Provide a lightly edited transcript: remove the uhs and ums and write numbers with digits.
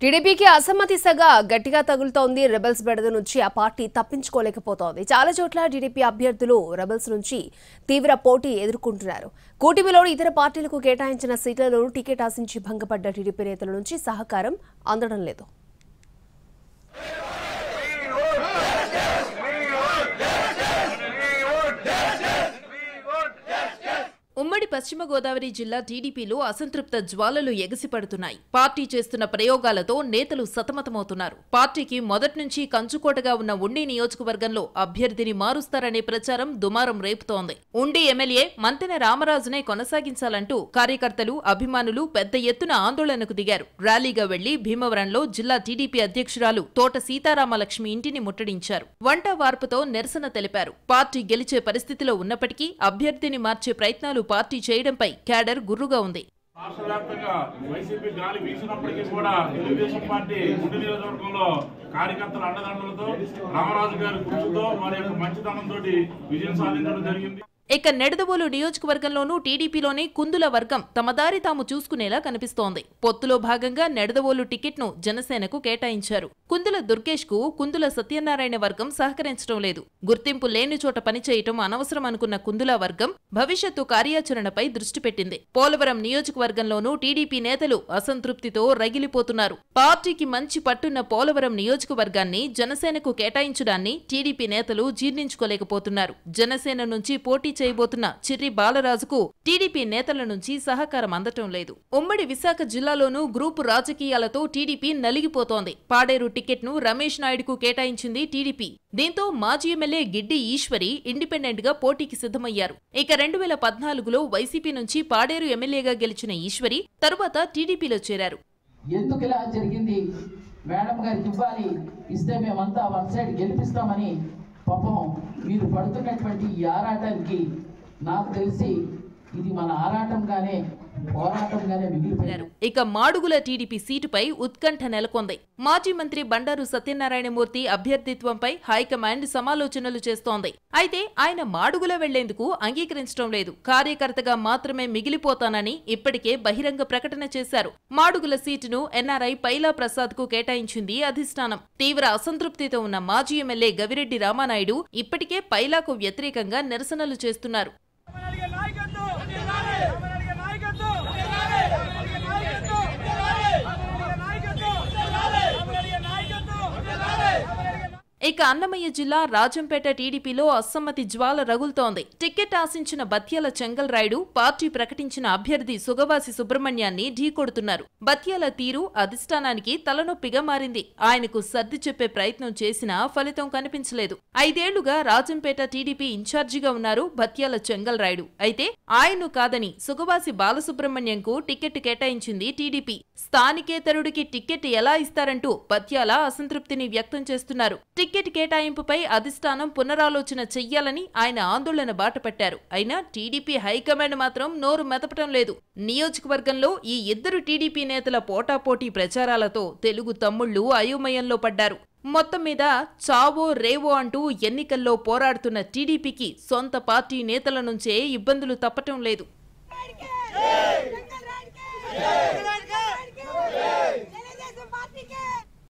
టీడీపీకి అసమ్మతి సగ గట్టిగా తగులుతోంది. రెబెల్స్ బెడద నుంచి ఆ పార్టీ తప్పించుకోలేకపోతోంది. చాలా చోట్ల టీడీపీ అభ్యర్థులు రెబెల్స్ నుంచి తీవ్ర పోటీ ఎదుర్కొంటున్నారు. కూటమిలోని ఇతర పార్టీలకు కేటాయించిన సీట్లలోనూ టికెట్ ఆశించి భంగపడ్డ టీడీపీ నేతల నుంచి సహకారం అందడం లేదు. ఉమ్మడి పశ్చిమ గోదావరి జిల్లా టీడీపీలో అసంతృప్త జ్వాలలు ఎగసిపడుతున్నాయి. పార్టీ చేస్తున్న ప్రయోగాలతో నేతలు సతమతమవుతున్నారు. పార్టీకి మొదటి నుంచి కంచుకోటగా ఉన్న ఉండి నియోజకవర్గంలో అభ్యర్థిని మారుస్తారనే ప్రచారం దుమారం రేపుతోంది. ఉండి ఎమ్మెల్యే మంతెన రామరాజునే కొనసాగించాలంటూ కార్యకర్తలు, అభిమానులు పెద్ద ఎత్తున ఆందోళనకు దిగారు. ర్యాలీగా వెళ్లి భీమవరంలో జిల్లా టీడీపీ అధ్యక్షురాలు తోట సీతారామలక్ష్మి ఇంటిని ముట్టడించారు. వంట వార్పుతో నిరసన తెలిపారు. పార్టీ గెలిచే పరిస్థితిలో ఉన్నప్పటికీ అభ్యర్థిని మార్చే ప్రయత్నాలు పార్టీ చేయడంపై క్యాడర్ గుర్రుగా ఉంది. రాష్ట్ర వ్యాప్తంగా వైసీపీ గాలి వీసినప్పటికీ కూడా తెలుగుదేశం పార్టీ ఉండి నియోజకవర్గంలో కార్యకర్తల అండదండలతో రామరాజు గారి కృషితో వారి యొక్క మంచితనంతో విజయం సాధించడం జరిగింది. ఇక నిడదవోలు నియోజకవర్గంలోనూ టీడీపీలోనే కుందుల వర్గం తమ దారి తాము చూసుకునేలా కనిపిస్తోంది. పొత్తులో భాగంగా నిడదవోలు టికెట్ను జనసేనకు కేటాయించారు. కుందుల దుర్గేష్ కు కుందుల సత్యనారాయణ వర్గం సహకరించడం లేదు. గుర్తింపు లేని చోట పనిచేయటం అనవసరం అనుకున్న కుందుల వర్గం భవిష్యత్తు కార్యాచరణపై దృష్టి పెట్టింది. పోలవరం నియోజకవర్గంలోనూ టీడీపీ నేతలు అసంతృప్తితో రగిలిపోతున్నారు. పార్టీకి మంచి పట్టున్న పోలవరం నియోజకవర్గాన్ని జనసేనకు కేటాయించడాన్ని టీడీపీ నేతలు జీర్ణించుకోలేకపోతున్నారు. జనసేన నుంచి పోటీ చేయబోతున్న చిర్రి బాలరాజుకు టీడీపీ నేతల నుంచి సహకారం అందటం లేదు. ఉమ్మడి విశాఖ జిల్లాలోనూ గ్రూపు రాజకీయాలతో టీడీపీ నలిగిపోతోంది. పాడేరు టికెట్ను రమేష్ నాయుడుకు కేటాయించింది టీడీపీ. దీంతో మాజీ ఎమ్మెల్యే గిడ్డి ఈశ్వరి ఇండిపెండెంట్ గా పోటీకి సిద్ధమయ్యారు. ఇక 2014లో వైసీపీ నుంచి పాడేరు ఎమ్మెల్యేగా గెలిచిన ఈశ్వరి తరువాత టీడీపీలో చేరారు. ఎందుకు ఇలా జరిగింది, మేడం గారికి ఇవ్వాలి, ఇస్తే మేమంతా వన్ సైడ్ గెలిపిస్తామని పాపం మీరు పడుతున్నటువంటి ఈ ఆరాటానికి నాకు తెలిసి ఇది మన ఆరాటంగానే పోరాటంగానే మిగిలిపోయారు. ఇక మాడుగుల టీడీపీ సీటుపై ఉత్కంఠ నెలకొంది. మాజీ మంత్రి బండారు సత్యనారాయణమూర్తి అభ్యర్థిత్వంపై హైకమాండ్ సమాలోచనలు చేస్తోంది. అయితే ఆయన మాడుగుల వెళ్లేందుకు అంగీకరించడం లేదు. కార్యకర్తగా మాత్రమే మిగిలిపోతానని ఇప్పటికే బహిరంగ ప్రకటన చేశారు. మాడుగుల సీటును ఎన్ఆర్ఐ పైలా ప్రసాద్ కు కేటాయించింది అధిష్టానం. తీవ్ర అసంతృప్తితో ఉన్న మాజీ ఎమ్మెల్యే గవిరెడ్డి రామానాయుడు ఇప్పటికే పైలాకు వ్యతిరేకంగా నిరసనలు చేస్తున్నారు. ఇక అన్నమయ్య జిల్లా రాజంపేట టీడీపీలో అసమ్మతి జ్వాల రగులుతోంది. టికెట్ ఆశించిన బత్యాల చెంగల్ రాయుడు పార్టీ ప్రకటించిన అభ్యర్థి సుగవాసి సుబ్రహ్మణ్యాన్ని ఢీకొడుతున్నారు. బత్యాల తీరు అధిష్టానానికి తలనొప్పిగా మారింది. ఆయనకు సర్ది చెప్పే ప్రయత్నం చేసినా ఫలితం కనిపించలేదు. 5 ఏళ్లుగా రాజంపేట టీడీపీ ఇన్ఛార్జిగా ఉన్నారు బత్యాల చెంగల్ రాయుడు. అయితే ఆయన్ను కాదని సుగవాసి బాలసుబ్రహ్మణ్యంకు టికెట్ కేటాయించింది టీడీపీ. స్థానికేతరుడికి టికెట్ ఎలా ఇస్తారంటూ బత్యాల అసంతృప్తిని వ్యక్తం చేస్తున్నారు. టికెట్ కేటాయింపుపై అధిష్టానం పునరాలోచన చెయ్యాలని ఆయన ఆందోళన బాటపట్టారు. అయినా టీడీపీ హైకమాండ్ మాత్రం నోరు మెదపటం లేదు. నియోజకవర్గంలో ఈ ఇద్దరు టీడీపీ నేతల పోటాపోటీ ప్రచారాలతో తెలుగు తమ్ముళ్లు అయోమయంలో పడ్డారు. మొత్తం మీద చావో రేవో అంటూ ఎన్నికల్లో పోరాడుతున్న టీడీపీకి సొంత పార్టీ నేతల నుంచే ఇబ్బందులు తప్పటం లేదు.